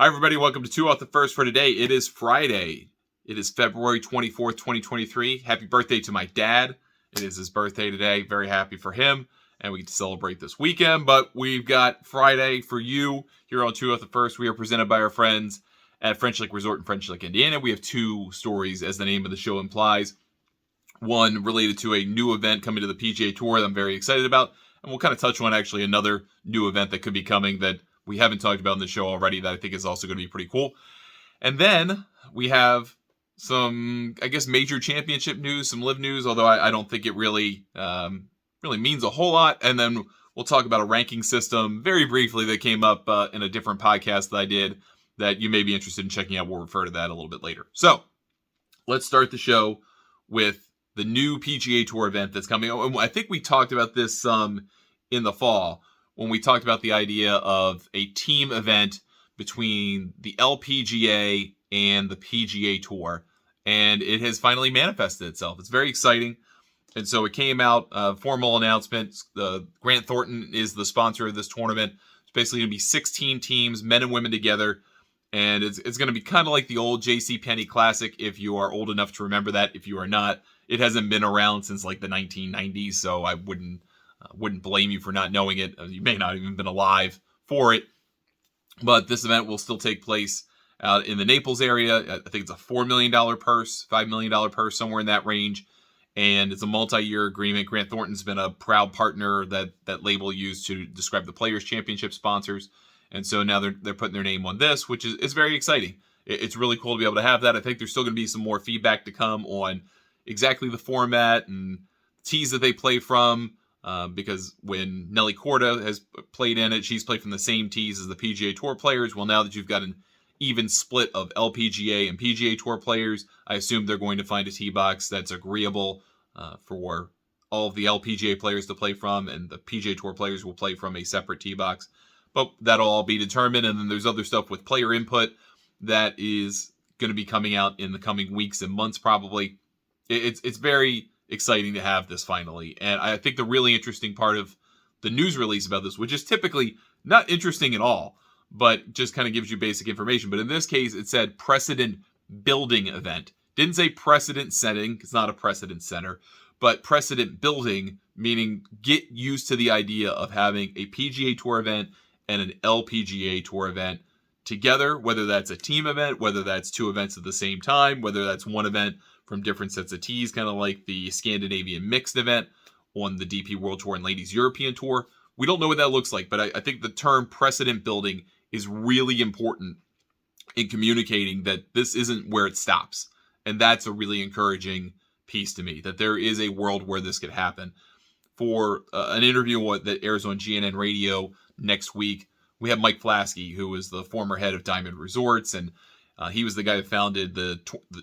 Hi, everybody. Welcome to Two Off the First for today. It is Friday. It is February 24th, 2023. Happy birthday to my dad. It is his birthday today. Very happy for him. And we get to celebrate this weekend. But we've got Friday for you here on Two Off the First. We are presented by our friends at French Lick Resort in French Lick, Indiana. We have two stories, as the name of the show implies. One related to a new event coming to the PGA Tour that I'm very excited about. And we'll kind of touch on actually another new event that could be coming that we haven't talked about in the show already that I think is also going to be pretty cool. And then we have some, I guess, major championship news, some LIV news, although I don't think it really means a whole lot. And then we'll talk about a ranking system very briefly that came up in a different podcast that I did that you may be interested in checking out. We'll refer to that a little bit later. So let's start the show with the new PGA Tour event that's coming. I think we talked about this in the fall, when we talked about the idea of a team event between the LPGA and the PGA Tour. And it has finally manifested itself. It's very exciting. And so it came out, formal announcement. Grant Thornton is the sponsor of this tournament. It's basically going to be 16 teams, men and women together. And it's going to be kind of like the old JCPenney Classic, if you are old enough to remember that. If you are not, it hasn't been around since like the 1990s, so I wouldn't blame you for not knowing it. You may not have even been alive for it. But this event will still take place out in the Naples area. I think it's a $4 million purse, $5 million purse, somewhere in that range. And it's a multi-year agreement. Grant Thornton's been a proud partner that label used to describe the Players' Championship sponsors. And so now they're putting their name on this, which is very exciting. It's really cool to be able to have that. I think there's still going to be some more feedback to come on exactly the format and tees that they play from. Because when Nelly Korda has played in it, she's played from the same tees as the PGA Tour players. Well, now that you've got an even split of LPGA and PGA Tour players, I assume they're going to find a tee box that's agreeable for all of the LPGA players to play from, and the PGA Tour players will play from a separate tee box. But that'll all be determined, and then there's other stuff with player input that is going to be coming out in the coming weeks and months probably. It's very exciting to have this finally. And I think the really interesting part of the news release about this, which is typically not interesting at all, but just kind of gives you basic information. But in this case, it said precedent building event. Didn't say precedent setting. It's not a precedent center, but precedent building, meaning get used to the idea of having a PGA Tour event and an LPGA Tour event together, whether that's a team event, whether that's two events at the same time, whether that's one event from different sets of tees, kind of like the Scandinavian mixed event on the DP World Tour and Ladies European Tour. We don't know what that looks like, but I think the term precedent building is really important in communicating that this isn't where it stops. And that's a really encouraging piece to me, that there is a world where this could happen. For an interview that airs on GNN Radio next week, we have Mike Flaskey, who is the former head of Diamond Resorts, and he was the guy that founded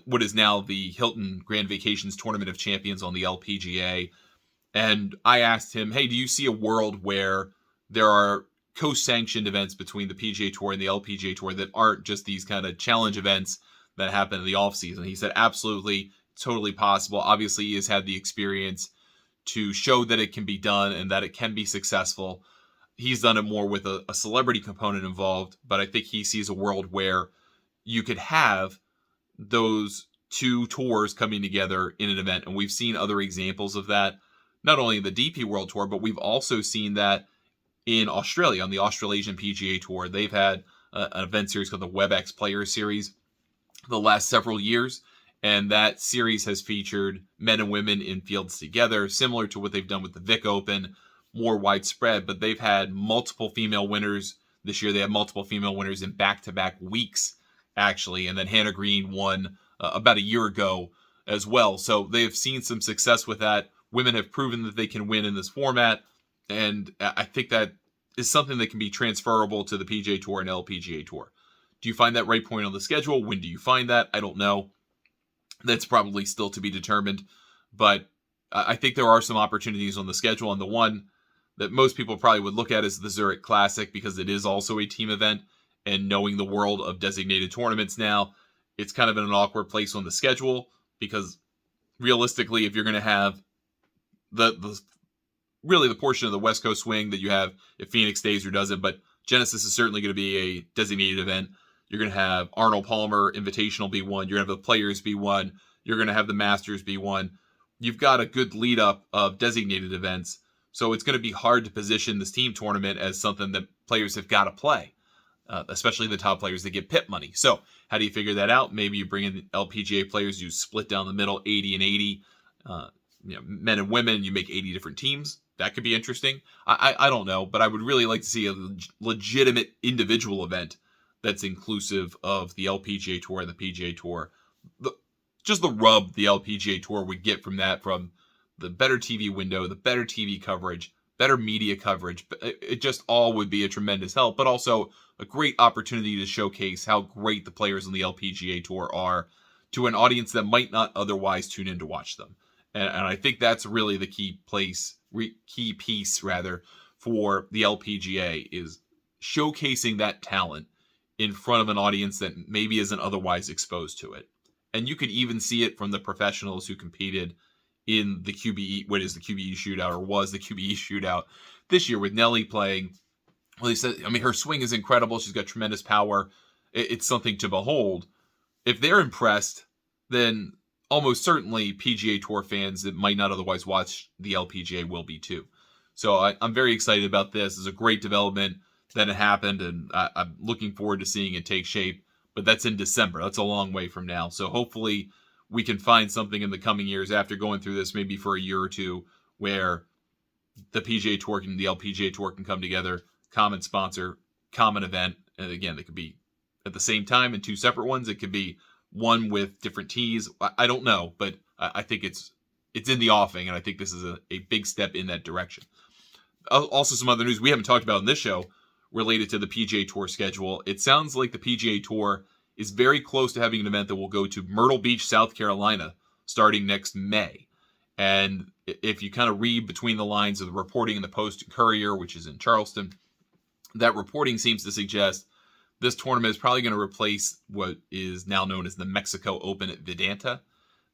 what is now the Hilton Grand Vacations Tournament of Champions on the LPGA. And I asked him, hey, do you see a world where there are co-sanctioned events between the PGA Tour and the LPGA Tour that aren't just these kind of challenge events that happen in the off-season? He said, absolutely, totally possible. Obviously, he has had the experience to show that it can be done and that it can be successful. He's done it more with a celebrity component involved, but I think he sees a world where you could have those two tours coming together in an event. And we've seen other examples of that, not only in the DP World Tour, but we've also seen that in Australia, on the Australasian PGA Tour. They've had an event series called the WebEx Players Series the last several years. And that series has featured men and women in fields together, similar to what they've done with the Vic Open, more widespread. But they've had multiple female winners this year. They have multiple female winners in back-to-back weeks, actually. And then Hannah Green won about a year ago as well. So they have seen some success with that. Women have proven that they can win in this format. And I think that is something that can be transferable to the PGA Tour and LPGA Tour. Do you find that right point on the schedule? When do you find that? I don't know. That's probably still to be determined. But I think there are some opportunities on the schedule. And the one that most people probably would look at is the Zurich Classic, because it is also a team event. And knowing the world of designated tournaments now, it's kind of in an awkward place on the schedule, because realistically, if you're going to have the portion of the West Coast swing that you have if Phoenix stays or doesn't, but Genesis is certainly going to be a designated event. You're going to have Arnold Palmer Invitational be one. You're going to have the Players be one. You're going to have the Masters be one. You've got a good lead up of designated events. So it's going to be hard to position this team tournament as something that players have got to play, especially the top players that get PIP money. So how do you figure that out? Maybe you bring in LPGA players, you split down the middle, 80 and 80, men and women, you make 80 different teams. That could be interesting. I don't know, but I would really like to see a legitimate individual event that's inclusive of the LPGA Tour and the PGA Tour. Just the rub the LPGA Tour would get from that, from the better TV window, the better TV coverage, better media coverage. It just all would be a tremendous help, but also a great opportunity to showcase how great the players on the LPGA Tour are to an audience that might not otherwise tune in to watch them. And I think that's really the key piece for the LPGA, is showcasing that talent in front of an audience that maybe isn't otherwise exposed to it. And you could even see it from the professionals who competed in the QBE, what is the QBE shootout, or was the QBE shootout this year, with Nelly playing. Well, he said, I mean, her swing is incredible. She's got tremendous power. It's something to behold. If they're impressed, then almost certainly PGA Tour fans that might not otherwise watch the LPGA will be too. So I'm very excited about this. It's a great development that it happened, and I'm looking forward to seeing it take shape. But that's in December. That's a long way from now. So hopefully we can find something in the coming years after going through this, maybe for a year or two, where the PGA Tour and the LPGA Tour can come together, common sponsor, common event. And again, they could be at the same time in two separate ones. It could be one with different tees. I don't know, but I think it's in the offing, and I think this is a big step in that direction. Also, some other news we haven't talked about in this show related to the PGA Tour schedule. It sounds like the PGA Tour is very close to having an event that will go to Myrtle Beach, South Carolina, starting next May. And if you kind of read between the lines of the reporting in the Post and Courier, which is in Charleston, that reporting seems to suggest this tournament is probably going to replace what is now known as the Mexico Open at Vidanta.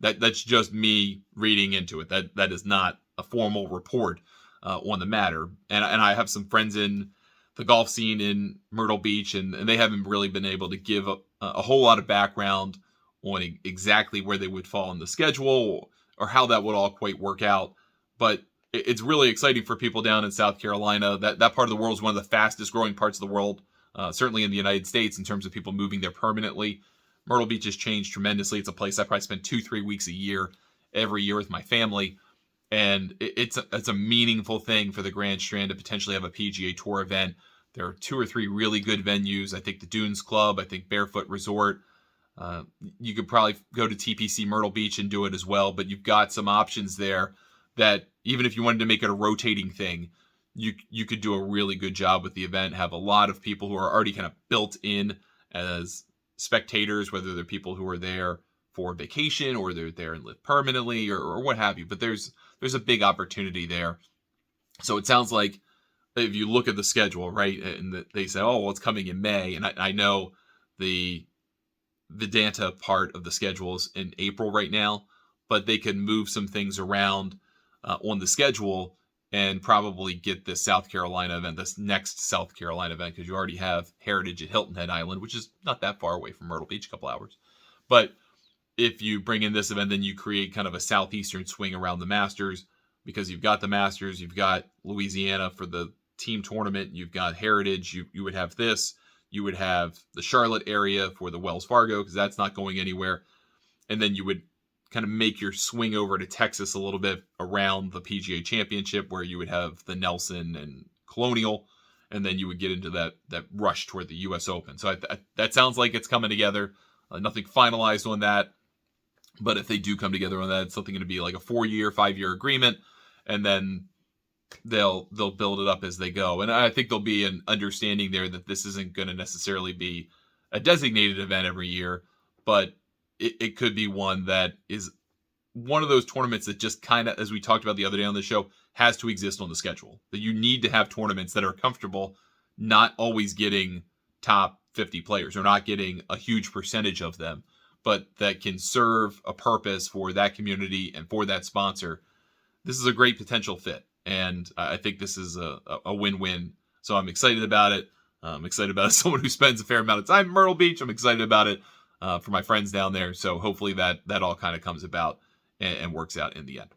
That's just me reading into it. That is not a formal report on the matter. And I have some friends in the golf scene in Myrtle Beach, and they haven't really been able to give a whole lot of background on exactly where they would fall in the schedule or how that would all quite work out. But it's really exciting for people down in South Carolina. That part of the world is one of the fastest growing parts of the world, certainly in the United States, in terms of people moving there permanently. Myrtle Beach has changed tremendously. It's a place I probably spend 2-3 weeks a year, every year with my family. And it's a meaningful thing for the Grand Strand to potentially have a PGA Tour event. There are 2 or 3 really good venues. I think the Dunes Club, I think Barefoot Resort. You could probably go to TPC Myrtle Beach and do it as well. But you've got some options there that even if you wanted to make it a rotating thing, you could do a really good job with the event. Have a lot of people who are already kind of built in as spectators, whether they're people who are there for vacation or they're there and live permanently or what have you. But there's a big opportunity there. So it sounds like if you look at the schedule, right, and they say, oh, well, it's coming in May. And I know the Vidanta part of the schedule is in April right now, but they can move some things around on the schedule and probably get this South Carolina event, this next South Carolina event, because you already have Heritage at Hilton Head Island, which is not that far away from Myrtle Beach, a couple hours. But if you bring in this event, then you create kind of a southeastern swing around the Masters, because you've got the Masters, you've got Louisiana for the team tournament, you've got Heritage, you would have this, you would have the Charlotte area for the Wells Fargo, because that's not going anywhere, and then you would kind of make your swing over to Texas a little bit around the PGA Championship, where you would have the Nelson and Colonial, and then you would get into that rush toward the U.S. Open. So that sounds like it's coming together. Nothing finalized on that, but if they do come together on that, it's something going to be like a 4-year, 5-year agreement, and then they'll build it up as they go. And I think there'll be an understanding there that this isn't going to necessarily be a designated event every year, but it could be one that is one of those tournaments that just kind of, as we talked about the other day on the show, has to exist on the schedule. That you need to have tournaments that are comfortable, not always getting top 50 players or not getting a huge percentage of them, but that can serve a purpose for that community and for that sponsor. This is a great potential fit, and I think this is a win-win. So I'm excited about it. I'm excited about it. As someone who spends a fair amount of time in Myrtle Beach, I'm excited about it for my friends down there. So hopefully that all kind of comes about and works out in the end.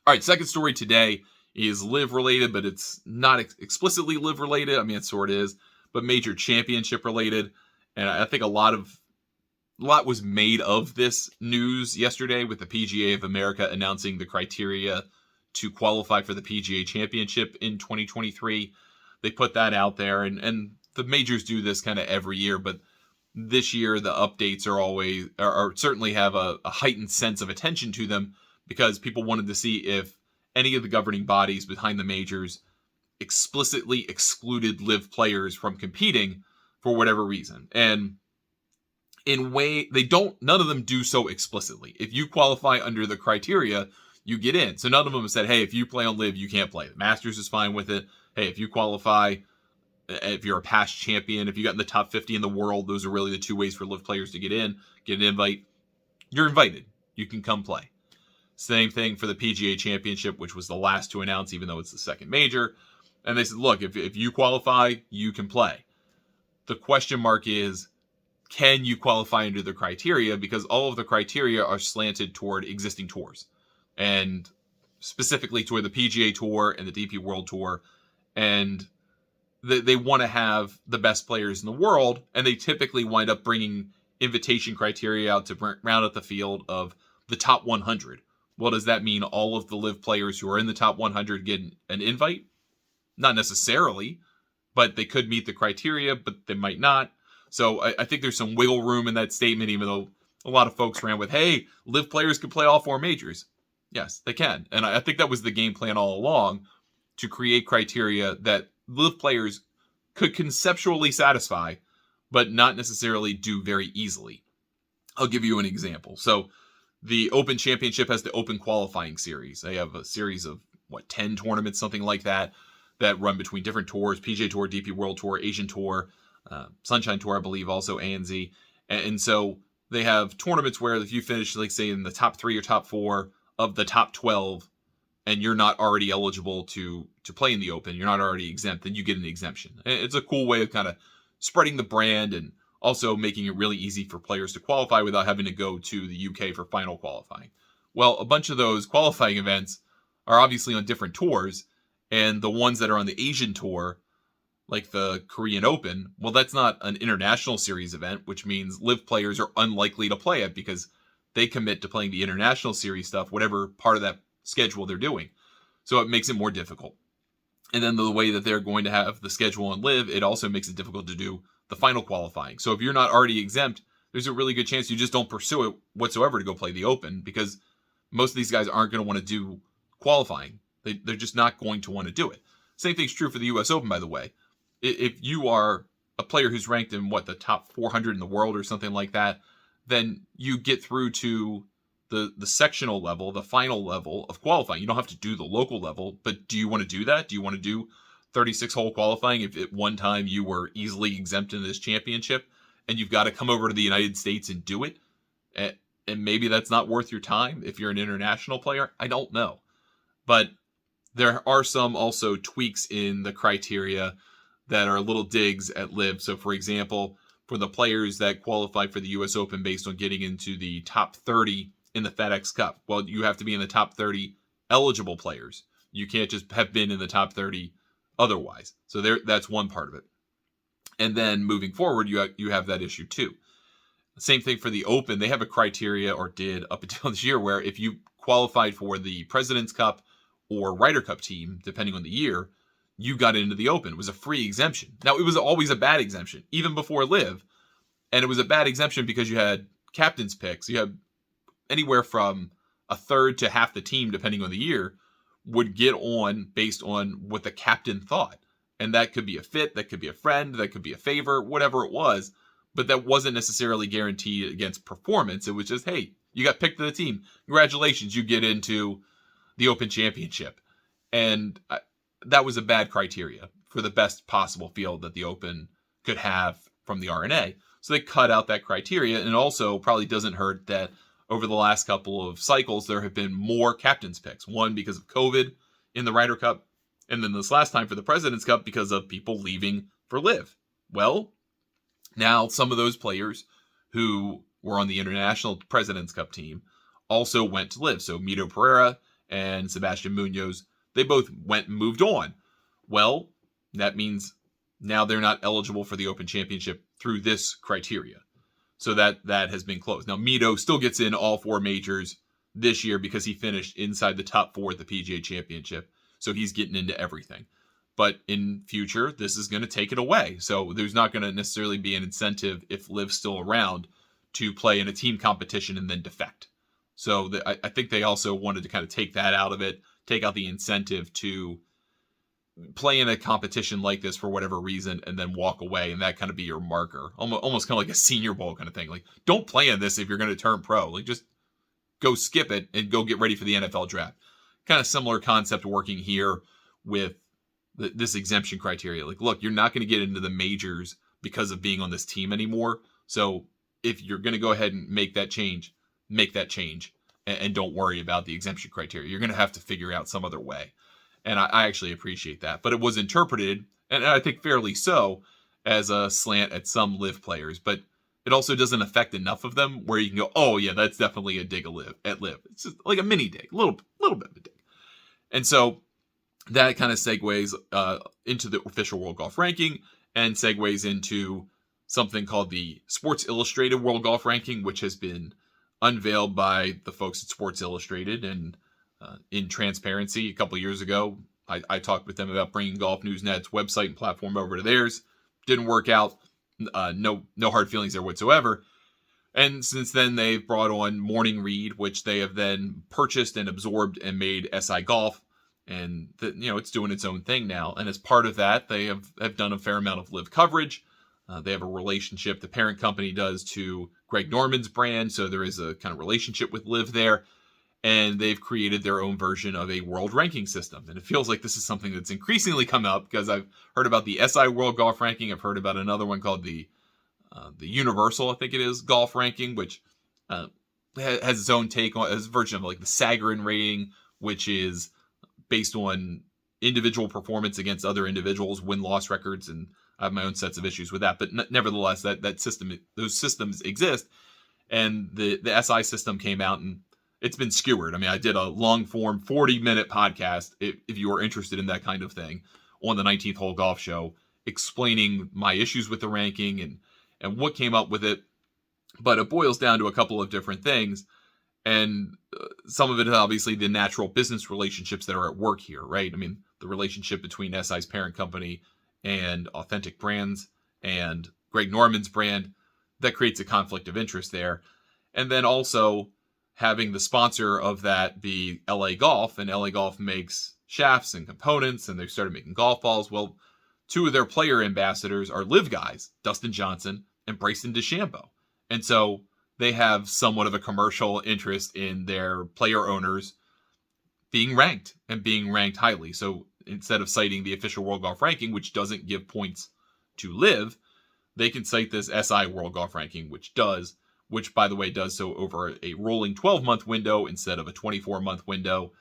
All right, second story today is LIV related, but it's not explicitly LIV related. I mean, it sort of is, but major championship related. And I think a lot was made of this news yesterday with the PGA of America announcing the criteria to qualify for the PGA Championship in 2023. They put that out there, and the majors do this kind of every year, but this year the updates are certainly have a heightened sense of attention to them because people wanted to see if any of the governing bodies behind the majors explicitly excluded LIV players from competing for whatever reason. And none of them do so explicitly. If you qualify under the criteria, you get in. So none of them have said, hey, if you play on LIV, you can't play. The Masters is fine with it. Hey, if you qualify, if you're a past champion, if you got in the top 50 in the world, those are really the two ways for LIV players to get in, get an invite. You're invited. You can come play. Same thing for the PGA Championship, which was the last to announce, even though it's the second major. And they said, look, if you qualify, you can play. The question mark is, can you qualify under the criteria? Because all of the criteria are slanted toward existing tours, and specifically toward the PGA Tour and the DP World Tour. And they want to have the best players in the world, and they typically wind up bringing invitation criteria out to round out the field of the top 100. Well, does that mean all of the LIV players who are in the top 100 get an invite? Not necessarily, but they could meet the criteria, but they might not. So I think there's some wiggle room in that statement, even though a lot of folks ran with, hey, LIV players can play all four majors. Yes, they can. And I think that was the game plan all along, to create criteria that LIV players could conceptually satisfy, but not necessarily do very easily. I'll give you an example. So the Open Championship has the Open Qualifying Series. They have a series of, 10 tournaments, something like that run between different tours, PGA Tour, DP World Tour, Asian Tour, Sunshine Tour, I believe, also ANZ. And so they have tournaments where if you finish, like, say, in the top 3 or top 4 of the top 12, and you're not already eligible to play in the Open, you're not already exempt, then you get an exemption. It's a cool way of kind of spreading the brand and also making it really easy for players to qualify without having to go to the UK for final qualifying. Well, a bunch of those qualifying events are obviously on different tours, and the ones that are on the Asian Tour, like the Korean Open, well, that's not an international series event, which means LIV players are unlikely to play it because they commit to playing the international series stuff, whatever part of that schedule they're doing. So it makes it more difficult. And then the way that they're going to have the schedule on LIV, it also makes it difficult to do the final qualifying. So if you're not already exempt, there's a really good chance you just don't pursue it whatsoever to go play the Open, because most of these guys aren't going to want to do qualifying. They're just not going to want to do it. Same thing's true for the US Open, by the way. If you are a player who's ranked in the top 400 in the world or something like that, then you get through to the sectional level, the final level of qualifying. You don't have to do the local level, but do you want to do that? Do you want to do 36-hole qualifying if at one time you were easily exempt in this championship and you've got to come over to the United States and do it? And maybe that's not worth your time if you're an international player. I don't know. But there are some also tweaks in the criteria that are little digs at LIV. So, for example, for the players that qualify for the US Open based on getting into the top 30 in the FedEx Cup, well, you have to be in the top 30 eligible players. You can't just have been in the top 30 otherwise. So that's one part of it. And then moving forward, you have that issue too. Same thing for the Open. They have a criteria, or did up until this year, where if you qualified for the President's Cup or Ryder Cup team, depending on the year, you got into the Open. It was a free exemption. Now, it was always a bad exemption, even before LIV. And it was a bad exemption because you had captain's picks. You had anywhere from a third to half the team, depending on the year, would get on based on what the captain thought. And that could be a fit, that could be a friend, that could be a favor, whatever it was. But that wasn't necessarily guaranteed against performance. It was just, hey, you got picked to the team. Congratulations, you get into the Open Championship. And that was a bad criteria for the best possible field that the Open could have from the R&A. So they cut out that criteria. And also probably doesn't hurt that over the last couple of cycles, there have been more captain's picks. One, because of COVID in the Ryder Cup. And then this last time for the President's Cup, because of people leaving for LIV. Well, now some of those players who were on the International President's Cup team also went to LIV. So Mito Pereira and Sebastian Munoz, they both went and moved on. Well, that means now they're not eligible for the Open Championship through this criteria. So that has been closed. Now, Mito still gets in all 4 majors this year because he finished inside the top 4 at the PGA Championship. So he's getting into everything. But in future, this is going to take it away. So there's not going to necessarily be an incentive if LIV's still around to play in a team competition and then defect. So I think they also wanted to kind of take that out of it, take out the incentive to play in a competition like this for whatever reason and then walk away, and that kind of be your marker. Almost kind of like a Senior Bowl kind of thing. Like, don't play in this if you're going to turn pro. Like, just go skip it and go get ready for the NFL draft. Kind of similar concept working here with this exemption criteria. Like, look, you're not going to get into the majors because of being on this team anymore. So if you're going to go ahead and make that change, and don't worry about the exemption criteria. You're going to have to figure out some other way. And I actually appreciate that. But it was interpreted, and I think fairly so, as a slant at some LIV players. But it also doesn't affect enough of them where you can go, oh, yeah, that's definitely a dig at LIV. It's just like a mini dig, a little bit of a dig. And so that kind of segues into the official World Golf Ranking and segues into something called the Sports Illustrated World Golf Ranking, which has been unveiled by the folks at Sports Illustrated and in transparency. A couple of years ago, I talked with them about bringing Golf News Net's website and platform over to theirs. Didn't work out. No hard feelings there whatsoever. And since then, they've brought on Morning Read, which they have then purchased and absorbed and made SI Golf. And it's doing its own thing now. And as part of that, they have done a fair amount of LIV coverage. They have a relationship, the parent company does, to Greg Norman's brand. So there is a kind of relationship with LIV there. And they've created their own version of a world ranking system. And it feels like this is something that's increasingly come up because I've heard about the SI World Golf Ranking. I've heard about another one called the Universal, I think it is, Golf Ranking, which has its own take on, as a version of like the Sagarin rating, which is based on individual performance against other individuals, win-loss records, and I have my own sets of issues with that. But nevertheless, that system, those systems exist. And the SI system came out and it's been skewered. I mean, I did a long-form 40-minute podcast, if you are interested in that kind of thing, on the 19th Hole Golf Show, explaining my issues with the ranking and what came up with it. But it boils down to a couple of different things. And some of it is obviously the natural business relationships that are at work here, right? I mean, the relationship between SI's parent company and Authentic Brands and Greg Norman's brand, that creates a conflict of interest there. And then also having the sponsor of that be LA Golf, and LA Golf makes shafts and components, and they started making golf balls. Well, 2 of their player ambassadors are LIV guys, Dustin Johnson and Bryson DeChambeau. And so they have somewhat of a commercial interest in their player owners being ranked and being ranked highly. So instead of citing the official World Golf Ranking, which doesn't give points to LIV, they can cite this SI World Golf Ranking, which does, which, by the way, does so over a rolling 12-month window instead of a 24-month window,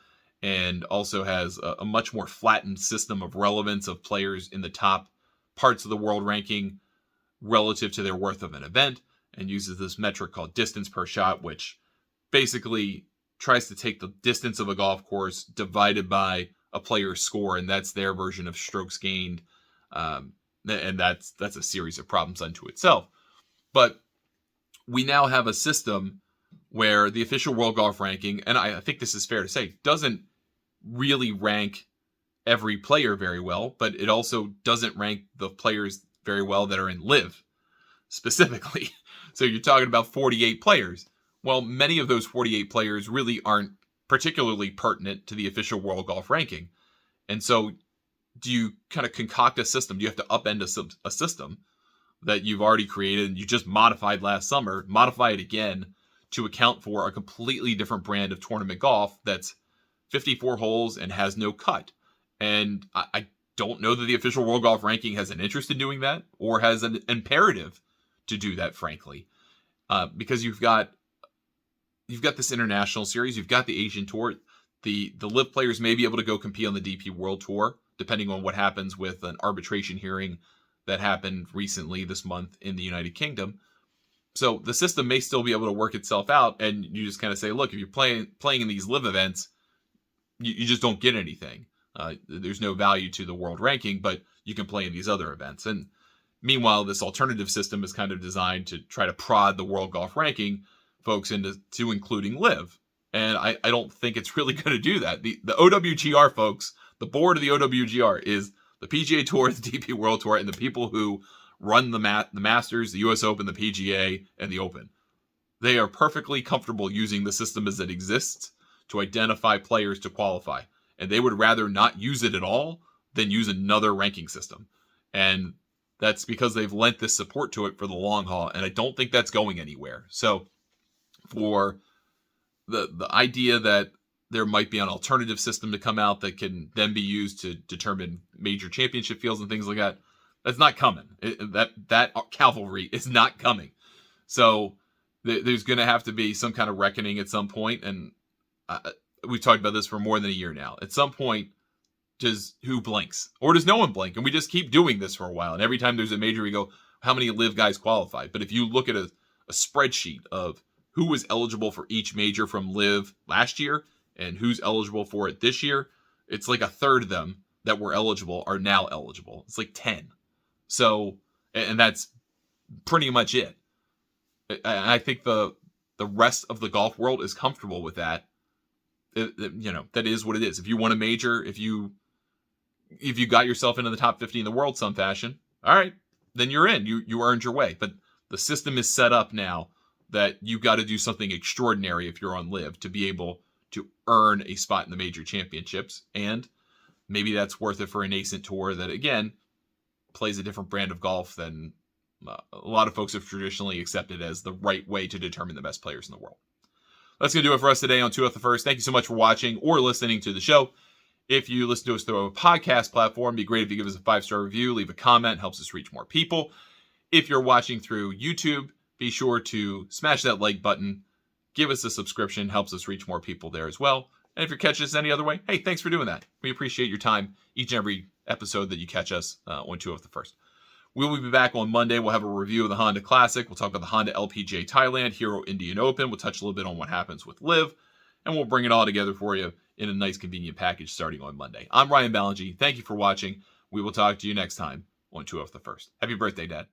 and also has a much more flattened system of relevance of players in the top parts of the world ranking relative to their worth of an event, and uses this metric called distance per shot, which basically tries to take the distance of a golf course divided by a player's score, and that's their version of strokes gained, and that's a series of problems unto itself. But we now have a system where the official World Golf Ranking, and I think this is fair to say, doesn't really rank every player very well, but it also doesn't rank the players very well that are in LIV specifically. So you're talking about 48 players. Well, many of those 48 players really aren't particularly pertinent to the official World Golf Ranking. And so do you kind of concoct a system? Do you have to upend a system that you've already created and you just modified last summer, modify it again to account for a completely different brand of tournament golf that's 54 holes and has no cut? And I don't know that the official World Golf Ranking has an interest in doing that or has an imperative to do that, frankly, because you've got this international series, you've got the Asian Tour, the LIV players may be able to go compete on the DP World Tour, depending on what happens with an arbitration hearing that happened recently this month in the United Kingdom. So the system may still be able to work itself out, and you just kind of say, look, if you're playing in these LIV events, you just don't get anything. There's no value to the world ranking, but you can play in these other events. And meanwhile, this alternative system is kind of designed to try to prod the world golf ranking folks into including LIV. And I don't think it's really going to do that. The OWGR folks, the board of the OWGR is the PGA Tour, the DP World Tour, and the people who run the Masters, the US Open, the PGA, and the Open. They are perfectly comfortable using the system as it exists to identify players to qualify. And they would rather not use it at all than use another ranking system. And that's because they've lent this support to it for the long haul. And I don't think that's going anywhere. So for the idea that there might be an alternative system to come out that can then be used to determine major championship fields and things like that, that's not coming. That cavalry is not coming. So there's going to have to be some kind of reckoning at some point. And we've talked about this for more than a year now. At some point, does who blinks? Or does no one blink? And we just keep doing this for a while. And every time there's a major, we go, how many LIV guys qualified? But if you look at a spreadsheet of who was eligible for each major from LIV last year and who's eligible for it this year, it's like a third of them that were eligible are now eligible. It's like 10. So, and that's pretty much it. I think the rest of the golf world is comfortable with that. That is what it is. If you won a major, if you got yourself into the top 50 in the world some fashion, all right, then you're in. You earned your way. But the system is set up now that you got to do something extraordinary if you're on LIV to be able to earn a spot in the major championships. And maybe that's worth it for a nascent tour that, again, plays a different brand of golf than a lot of folks have traditionally accepted as the right way to determine the best players in the world. That's going to do it for us today on 2 Off the First. Thank you so much for watching or listening to the show. If you listen to us through a podcast platform, it'd be great if you give us a 5-star review, leave a comment, helps us reach more people. If you're watching through YouTube, be sure to smash that like button, give us a subscription, helps us reach more people there as well. And if you're catching us any other way, hey, thanks for doing that. We appreciate your time each and every episode that you catch us on 2 Off the First. We will be back on Monday. We'll have a review of the Honda Classic. We'll talk about the Honda LPGA Thailand, Hero Indian Open. We'll touch a little bit on what happens with LIV, and we'll bring it all together for you in a nice, convenient package starting on Monday. I'm Ryan Ballingy. Thank you for watching. We will talk to you next time on 2 Off the First. Happy birthday, Dad.